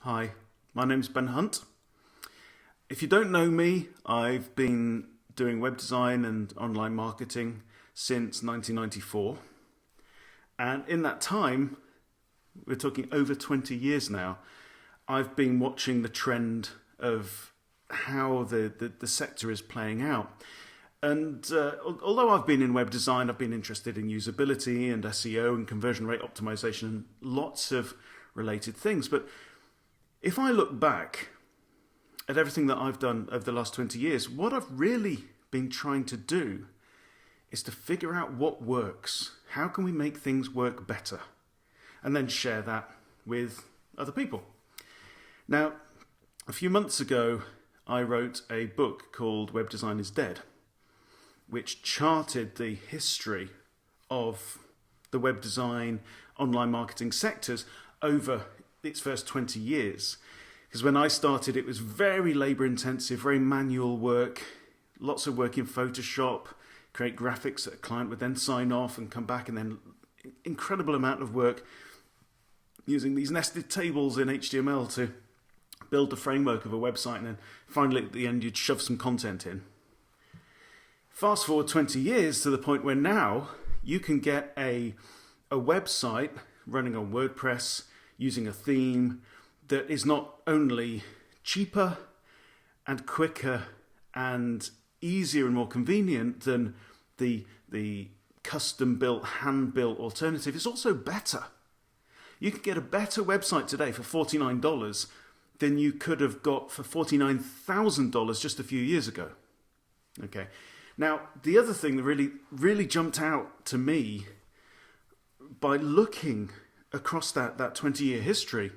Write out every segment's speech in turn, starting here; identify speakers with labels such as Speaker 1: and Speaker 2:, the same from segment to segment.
Speaker 1: Hi, my name's Ben Hunt. If you don't know me, I've been doing web design and online marketing since 1994. And in that time, we're talking over 20 years now, I've been watching the trend of how the sector is playing out. And although I've been in web design, I've been interested in usability and SEO and conversion rate optimization and lots of related things. But if I look back at everything that I've done over the last 20 years, what I've really been trying to do is to figure out what works. How can we make things work better? And then share that with other people. Now, a few months ago, I wrote a book called Web Design is Dead, which charted the history of the web design, online marketing sectors over its first 20 years. Because when I started, it was very labor intensive, very manual work, lots of work in Photoshop, create graphics that a client would then sign off and come back, and then incredible amount of work using these nested tables in HTML to build the framework of a website, and then finally at the end you'd shove some content in. Fast forward 20 years to the point where now you can get a website running on WordPress using a theme that is not only cheaper and quicker and easier and more convenient than the custom-built, hand-built alternative, it's also better. You can get a better website today for $49 than you could have got for $49,000 just a few years ago. Okay. Now, the other thing that really jumped out to me by looking across that 20-year history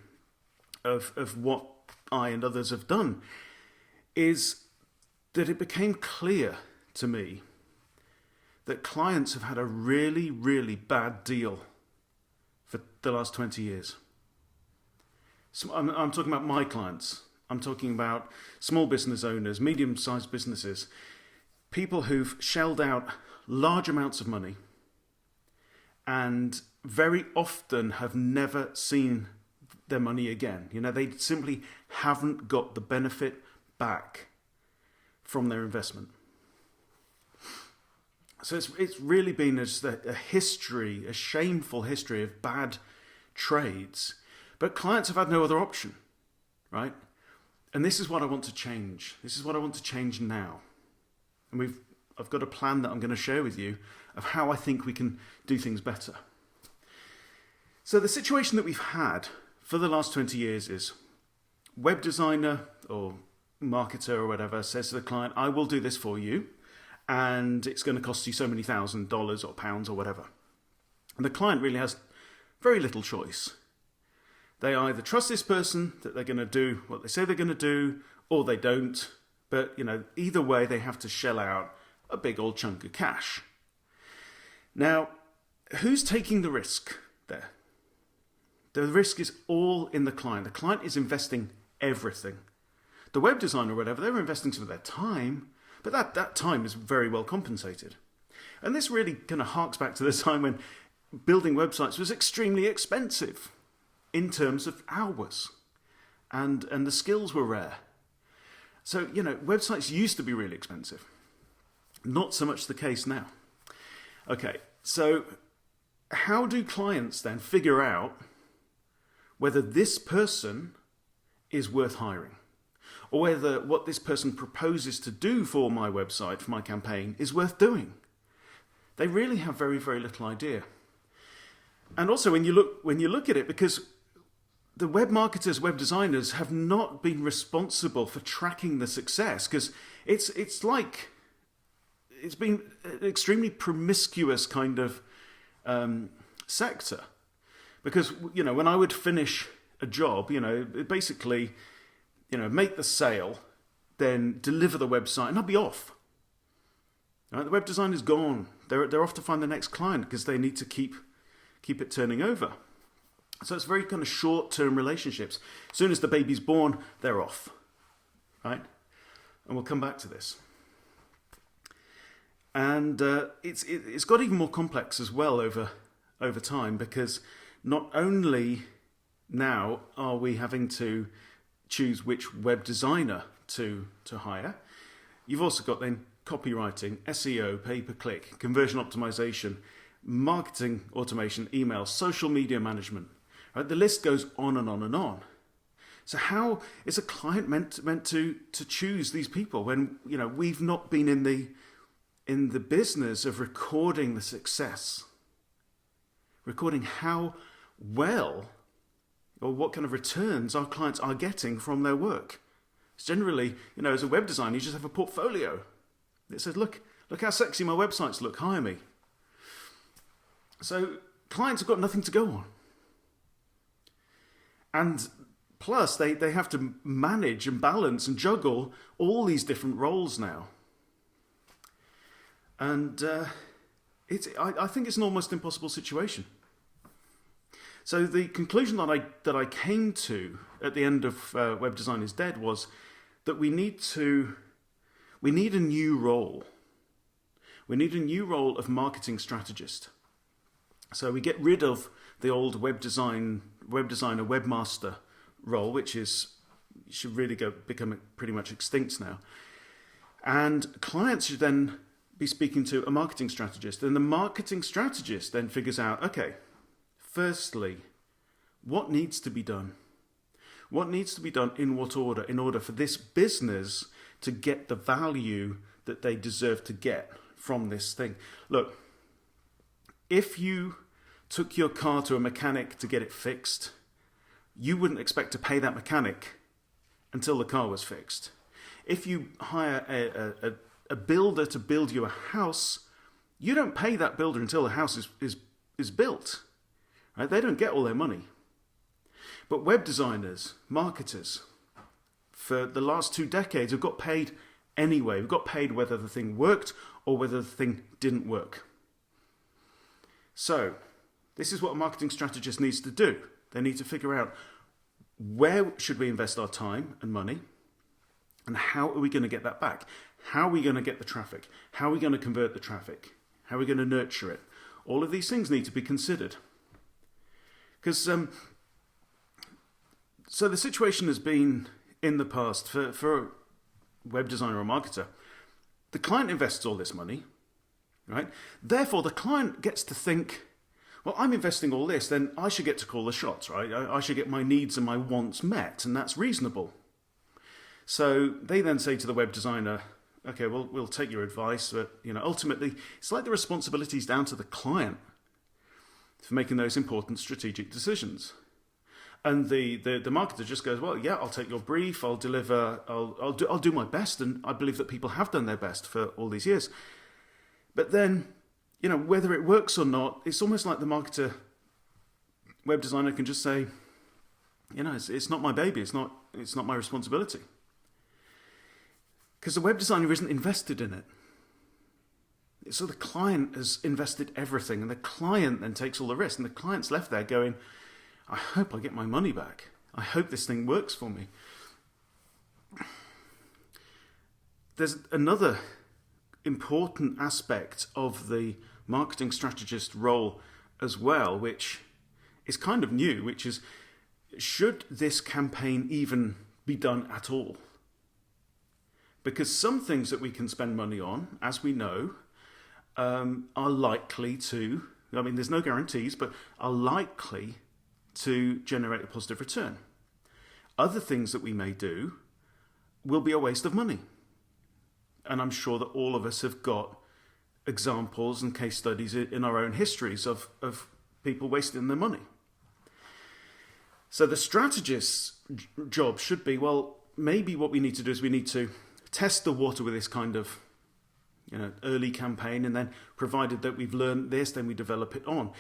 Speaker 1: of what I and others have done is that it became clear to me that clients have had a really, really bad deal for the last 20 years. So I'm talking about my clients. I'm talking about small business owners, medium-sized businesses, people who've shelled out large amounts of money and very often have never seen their money again. You know, they simply haven't got the benefit back from their investment. So it's really been just a history, a shameful history of bad trades. But clients have had no other option, right? And this is what I want to change. This is what I want to change now. And I've got a plan that I'm going to share with you of how I think we can do things better. So the situation that we've had for the last 20 years is web designer or marketer or whatever says to the client, I will do this for you, and it's going to cost you so many $1,000s or pounds or whatever. And the client really has very little choice. They either trust this person that they're going to do what they say they're going to do, or they don't. But, you know, either way, they have to shell out a big old chunk of cash. Now, who's taking the risk there? The risk is all in the client. The client is investing everything. The web designer or whatever, they're investing some of their time, but that time is very well compensated. And this really kind of harks back to the time when building websites was extremely expensive in terms of hours, and the skills were rare. So, you know, websites used to be really expensive. Not so much the case now. Okay, so how do clients then figure out whether this person is worth hiring, or whether what this person proposes to do for my website, for my campaign, is worth doing? They really have very, very little idea. And also when you look at it, because the web marketers, web designers have not been responsible for tracking the success, because it's like it's been an extremely promiscuous kind of sector. Because, you know, when I would finish a job, you know, basically, you know, make the sale, then deliver the website, and I'd be off. Right? The web design is gone. They're off to find the next client because they need to keep it turning over. So it's very kind of short-term relationships. As soon as the baby's born, they're off, right? And we'll come back to this. And it's got even more complex as well over time, because not only now are we having to choose which web designer to hire. You've also got then copywriting, SEO, pay-per-click, conversion optimization, marketing automation, email, social media management. Right? The list goes on and on and on. So how is a client meant to choose these people when we've not been in the business of recording the success, recording how well or what kind of returns our clients are getting from their work? It's generally, as a web designer, you just have a portfolio. It says, look how sexy my websites look, hire me. So clients have got nothing to go on. And plus, they have to manage and balance and juggle all these different roles now. And I think it's an almost impossible situation. So the conclusion that I came to at the end of Web Design is Dead was that we need a new role. We need a new role of marketing strategist. So we get rid of the old web designer, webmaster role, which should really become pretty much extinct now. And clients should then be speaking to a marketing strategist. And the marketing strategist then figures out, okay, firstly, what needs to be done? What needs to be done in what order in order for this business to get the value that they deserve to get from this thing? Look, if you took your car to a mechanic to get it fixed, you wouldn't expect to pay that mechanic until the car was fixed. If you hire a builder to build you a house, you don't pay that builder until the house is built. Right? They don't get all their money. But web designers, marketers, for the last 2 decades have got paid anyway. We've got paid whether the thing worked or whether the thing didn't work. So, this is what a marketing strategist needs to do. They need to figure out where should we invest our time and money, and how are we going to get that back? How are we going to get the traffic? How are we going to convert the traffic? How are we going to nurture it? All of these things need to be considered. Because so the situation has been in the past for a web designer or marketer, the client invests all this money, right? Therefore, the client gets to think, well, I'm investing all this, then I should get to call the shots, right? I should get my needs and my wants met, and that's reasonable. So they then say to the web designer, okay, well, we'll take your advice, but ultimately, it's like the responsibility is down to the client for making those important strategic decisions. And the marketer just goes, well, yeah, I'll take your brief, I'll deliver, I'll do my best, and I believe that people have done their best for all these years. But then, whether it works or not, it's almost like the marketer, web designer can just say, it's not my baby, it's not my responsibility. Because the web designer isn't invested in it. So the client has invested everything, and the client then takes all the risk, and the client's left there going, I hope I get my money back. I hope this thing works for me. There's another important aspect of the marketing strategist role as well, which is kind of new, which is, should this campaign even be done at all? Because some things that we can spend money on, as we know, are likely to, there's no guarantees, but are likely to generate a positive return. Other things that we may do will be a waste of money. And I'm sure that all of us have got examples and case studies in our own histories of people wasting their money. So the strategist's job should be, well, maybe what we need to do is we need to test the water with this kind of early campaign, and then provided that we've learned this, then we develop it on.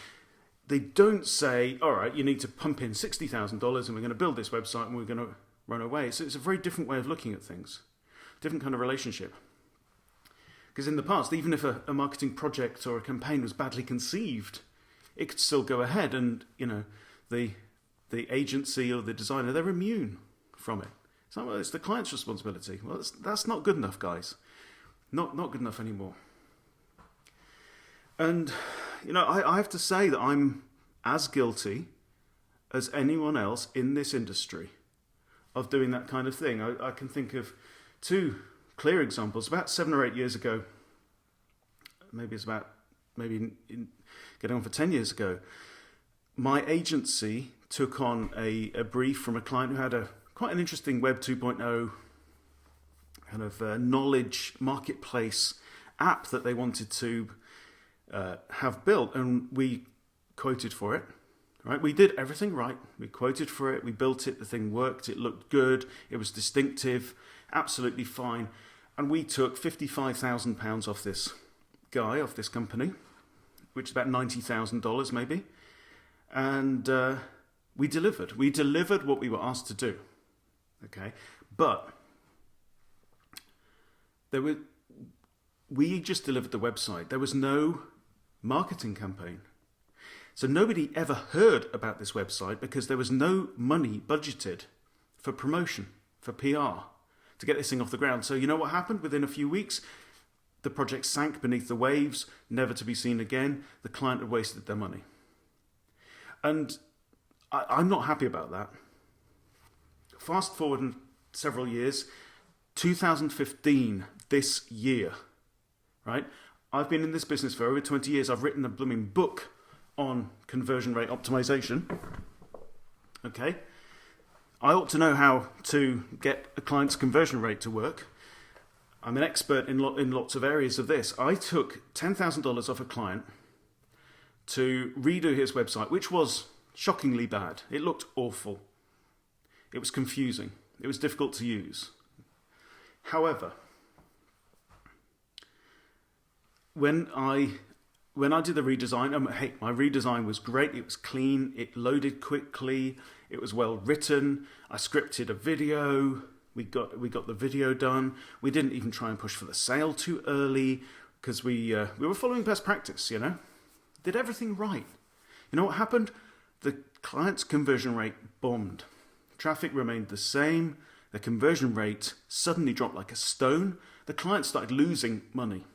Speaker 1: They don't say, all right, you need to pump in $60,000 and we're going to build this website and we're going to run away. So it's a very different way of looking at things, different kind of relationship. Because in the past, even if a marketing project or a campaign was badly conceived, it could still go ahead, and the agency or the designer, they're immune from it. It's not, well, it's the client's responsibility. Well, that's not good enough, guys. Not good enough anymore. And I have to say that I'm as guilty as anyone else in this industry of doing that kind of thing. I can think of two clear examples. About 7 or 8 years ago, getting on for 10 years ago, my agency took on a brief from a client who had quite an interesting Web 2.0 kind of knowledge marketplace app that they wanted to have built, and we quoted for it. Right, we did everything right. We quoted for it. We built it. The thing worked. It looked good. It was distinctive. Absolutely fine. And we took £55,000 off this guy, off this company, which is about $90,000 maybe. And we delivered. We delivered what we were asked to do. Okay, but we just delivered the website. There was no marketing campaign. So nobody ever heard about this website because there was no money budgeted for promotion, for PR, to get this thing off the ground. So you know what happened? Within a few weeks, the project sank beneath the waves, never to be seen again. The client had wasted their money. And I'm not happy about that. Fast forward several years, 2015, this year, right? I've been in this business for over 20 years. I've written a blooming book on conversion rate optimization. Okay, I ought to know how to get a client's conversion rate to work. I'm an expert in lots of areas of this. I took $10,000 off a client to redo his website, which was shockingly bad. It looked awful. It was confusing. It was difficult to use. However, when I did the redesign, my redesign was great. It was clean. It loaded quickly. It was well written. I scripted a video. We got the video done. We didn't even try and push for the sale too early because we were following best practice. Did everything right. You know what happened? The client's conversion rate bombed. Traffic remained the same. The conversion rate suddenly dropped like a stone. The client started losing money.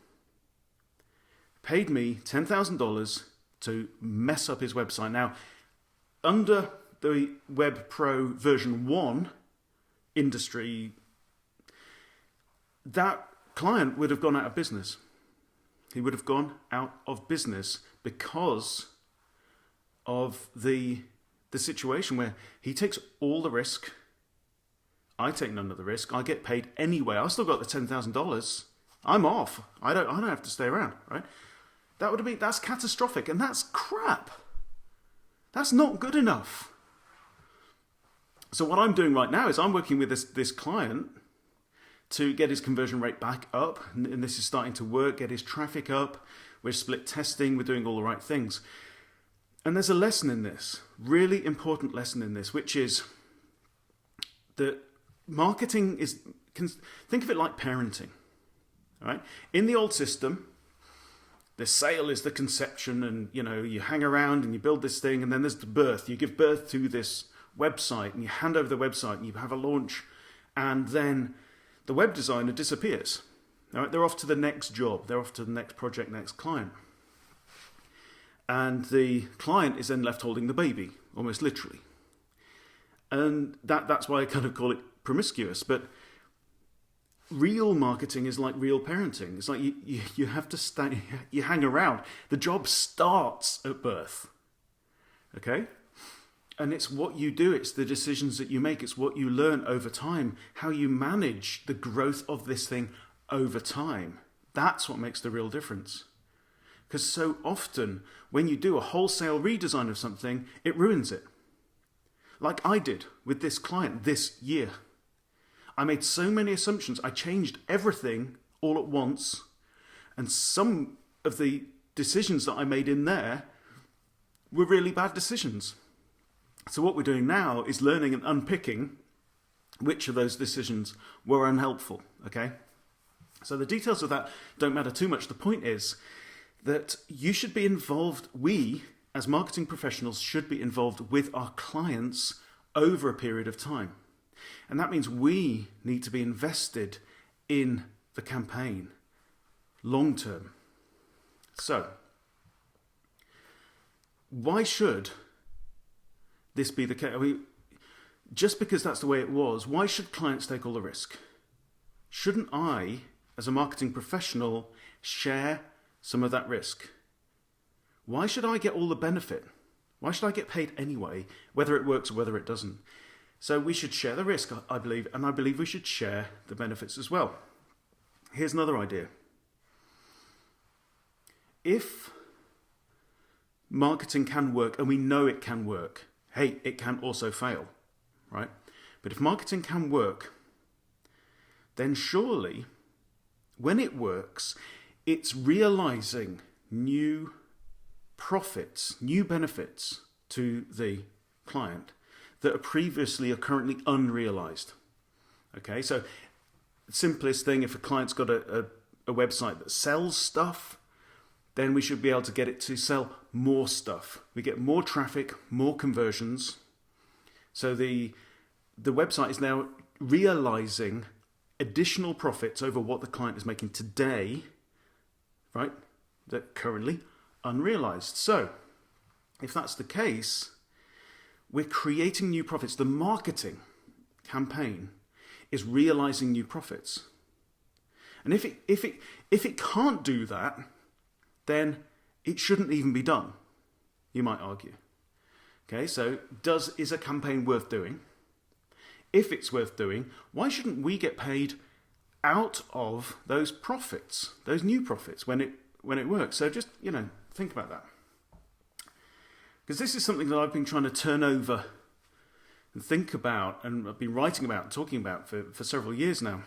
Speaker 1: Paid me $10,000 to mess up his website. Now, under the Web Pro version 1 industry, that client would have gone out of business. He would have gone out of business because of the situation where he takes all the risk. I take none of the risk. I get paid anyway. I still got the $10,000. I'm off. I don't have to stay around, right? That's catastrophic, and that's crap. That's not good enough. So what I'm doing right now is I'm working with this client to get his conversion rate back up, and this is starting to work, get his traffic up. We're split testing, we're doing all the right things. And there's a lesson in this, really important lesson in this, which is that marketing think of it like parenting, right? In the old system, the sale is the conception, and you hang around and you build this thing, and then there's the birth. You give birth to this website and you hand over the website and you have a launch, and then the web designer disappears. All right, they're off to the next job, they're off to the next project, next client. And the client is then left holding the baby, almost literally. And that's why I kind of call it promiscuous. But real marketing is like real parenting. It's like you have to stay, you hang around. The job starts at birth. Okay? And it's what you do, it's the decisions that you make, it's what you learn over time, how you manage the growth of this thing over time. That's what makes the real difference. Because so often, when you do a wholesale redesign of something, it ruins it. Like I did with this client this year. I made so many assumptions. I changed everything all at once. And some of the decisions that I made in there were really bad decisions. So what we're doing now is learning and unpicking which of those decisions were unhelpful. Okay? So the details of that don't matter too much. The point is that you should be involved, we as marketing professionals should be involved with our clients over a period of time. And that means we need to be invested in the campaign long term. So, why should this be the case? I mean, just because that's the way it was, why should clients take all the risk? Shouldn't I, as a marketing professional, share some of that risk? Why should I get all the benefit? Why should I get paid anyway, whether it works or whether it doesn't? So we should share the risk, I believe, and I believe we should share the benefits as well. Here's another idea. If marketing can work, and we know it can work, hey, it can also fail, right? But if marketing can work, then surely, when it works, it's realizing new profits, new benefits to the client that are currently unrealized. Okay, so simplest thing, if a client's got a website that sells stuff, then we should be able to get it to sell more stuff. We get more traffic, more conversions. So the website is now realizing additional profits over what the client is making today, right? That currently unrealized. So if that's the case, we're creating new profits. The marketing campaign is realizing new profits. And if it can't do that, then it shouldn't even be done, you might argue. Okay, so is a campaign worth doing? If it's worth doing, why shouldn't we get paid out of those profits, those new profits, when it works? So just, think about that. Because this is something that I've been trying to turn over and think about, and I've been writing about and talking about for several years now.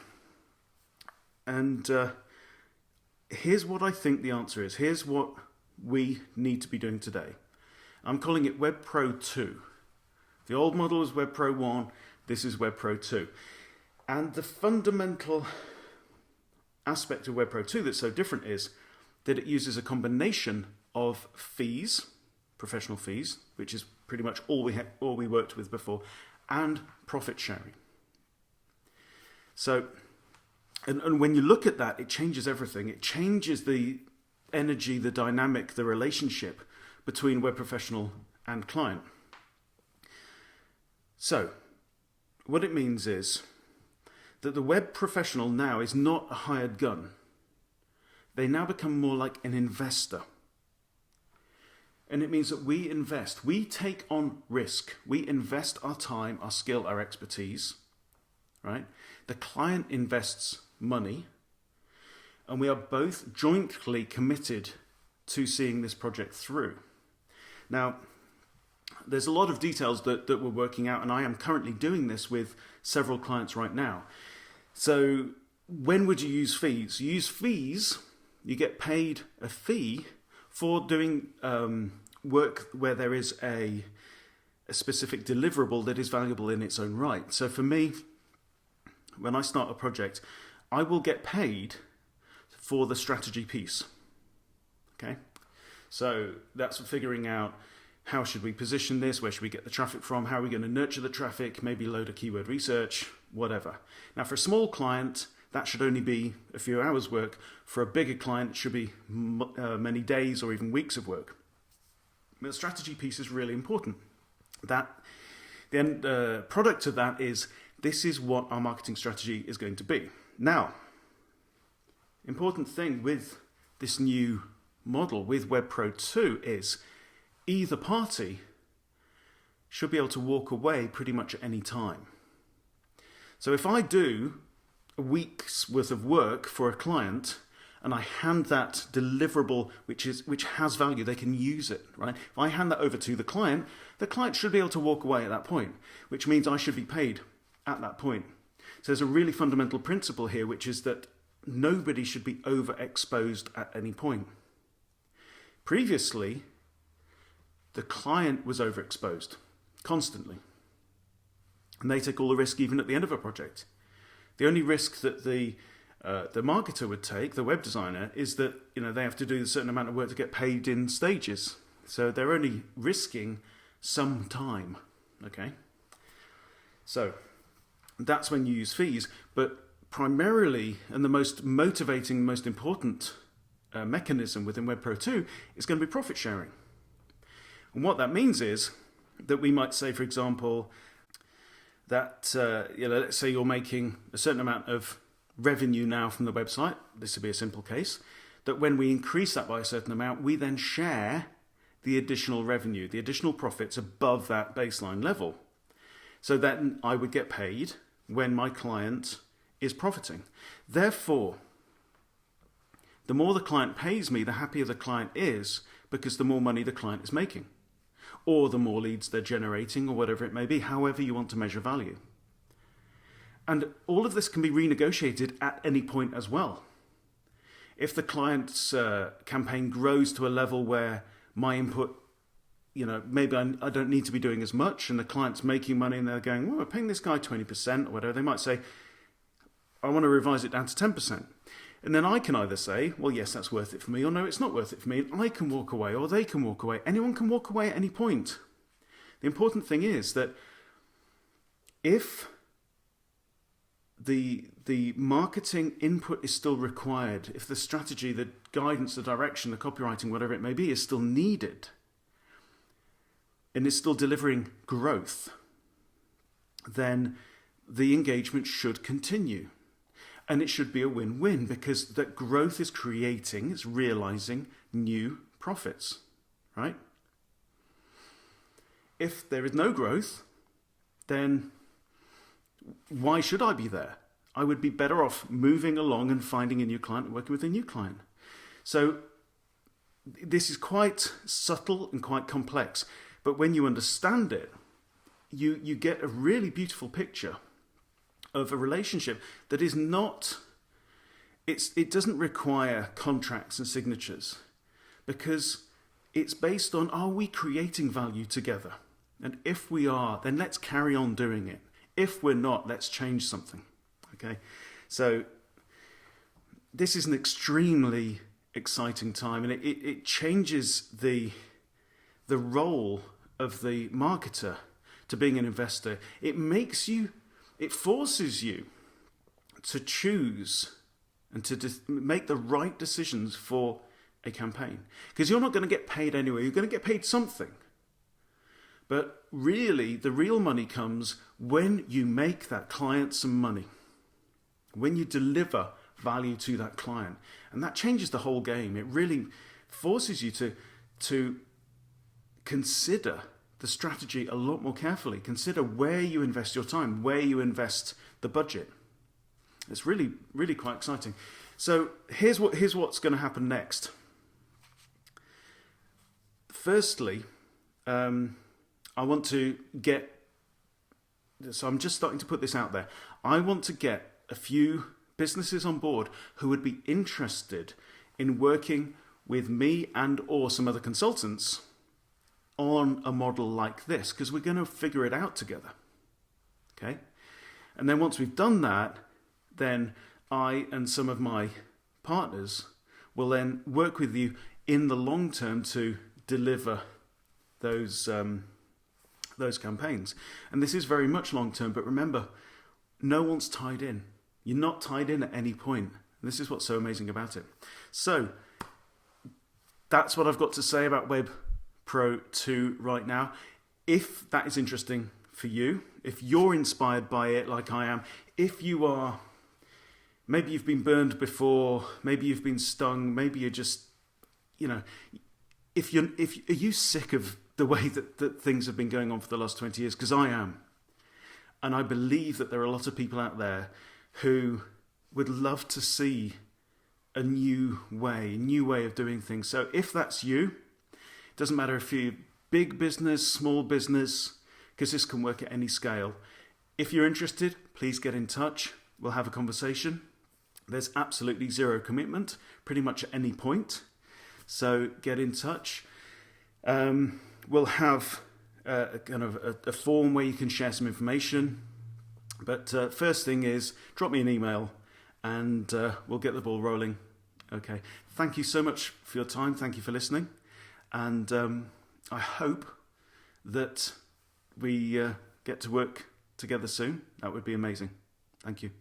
Speaker 1: And here's what I think the answer is. Here's what we need to be doing today. I'm calling it Web Pro 2. The old model was Web Pro 1. This is Web Pro 2. And the fundamental aspect of Web Pro 2 that's so different is that it uses a combination of fees, professional fees, which is pretty much all we worked with before, and profit sharing. So, and when you look at that, it changes everything. It changes the energy, the dynamic, the relationship between web professional and client. So, what it means is that the web professional now is not a hired gun. They now become more like an investor. And it means that we invest. We take on risk. We invest our time, our skill, our expertise. Right? The client invests money. And we are both jointly committed to seeing this project through. Now, there's a lot of details that we're working out, and I am currently doing this with several clients right now. So when would you use fees? You use fees, you get paid a fee for doing work where there is a specific deliverable that is valuable in its own right. So for me, when I start a project, I will get paid for the strategy piece. Okay? So that's figuring out how should we position this, where should we get the traffic from, how are we going to nurture the traffic, maybe load a keyword research, whatever. Now for a small client, that should only be a few hours work. For a bigger client, it should be many days or even weeks of work. But the strategy piece is really important. The end product of that is, this is what our marketing strategy is going to be. Now, important thing with this new model, with Web Pro 2, is either party should be able to walk away pretty much at any time. So if I do a week's worth of work for a client and I hand that deliverable which has value, they can use it, right? If I hand that over to the client should be able to walk away at that point, which means I should be paid at that point. So there's a really fundamental principle here, which is that nobody should be overexposed at any point. Previously, the client was overexposed constantly. And they take all the risk even at the end of a project. The only risk that the marketer would take, the web designer, is that they have to do a certain amount of work to get paid in stages. So they're only risking some time. Okay? So that's when you use fees. But primarily, and the most motivating, most important mechanism within Web Pro 2 is going to be profit sharing. And what that means is, that we might say, for example, that let's say you're making a certain amount of revenue now from the website. This would be a simple case. That when we increase that by a certain amount, we then share the additional revenue, the additional profits above that baseline level. So then I would get paid when my client is profiting. Therefore, the more the client pays me, the happier the client is, because the more money the client is making, or the more leads they're generating, or whatever it may be, however you want to measure value. And all of this can be renegotiated at any point as well. If the client's campaign grows to a level where my input, maybe I don't need to be doing as much, and the client's making money and they're going, well, we're paying this guy 20% or whatever, they might say, I want to revise it down to 10%. And then I can either say, well, yes, that's worth it for me, or no, it's not worth it for me, and I can walk away, or they can walk away. Anyone can walk away at any point. The important thing is that if the marketing input is still required, if the strategy, the guidance, the direction, the copywriting, whatever it may be, is still needed, and is still delivering growth, then the engagement should continue. And it should be a win-win, because that growth is creating, it's realizing new profits, right? If there is no growth, then why should I be there? I would be better off moving along and finding a new client and working with a new client. So this is quite subtle and quite complex, but when you understand it, you get a really beautiful picture of a relationship that is not, it doesn't require contracts and signatures, because it's based on, are we creating value together? And if we are, then let's carry on doing it. If we're not, let's change something. Okay, so this is an extremely exciting time, and it changes the role of the marketer to being an investor. It forces you to choose and to make the right decisions for a campaign, because you're not going to get paid anyway. You're going to get paid something. But really, the real money comes when you make that client some money, when you deliver value to that client. And that changes the whole game. It really forces you to consider the strategy a lot more carefully. Consider where you invest your time, where you invest the budget. It's really, really quite exciting. So here's what's going to happen next. Firstly, I want to get, so I'm just starting to put this out there. I want to get a few businesses on board who would be interested in working with me and or some other consultants on a model like this, because we're going to figure it out together. Okay? And then once we've done that, then I and some of my partners will then work with you in the long term to deliver those campaigns. And this is very much long term, but remember, no one's tied in. You're not tied in at any point. And this is what's so amazing about it. So that's what I've got to say about Web Pro 2 right now. If that is interesting for you, if you're inspired by it like I am, if you are, maybe you've been burned before, maybe you've been stung, maybe you're just, are you sick of the way that things have been going on for the last 20 years? Because I am. And I believe that there are a lot of people out there who would love to see a new way of doing things. So if that's you, it doesn't matter if you're big business, small business, because this can work at any scale. If you're interested, please get in touch. We'll have a conversation. There's absolutely zero commitment, pretty much at any point. So get in touch. We'll have a form where you can share some information. But first thing is, drop me an email and we'll get the ball rolling. Okay. Thank you so much for your time. Thank you for listening. And I hope that we get to work together soon. That would be amazing. Thank you.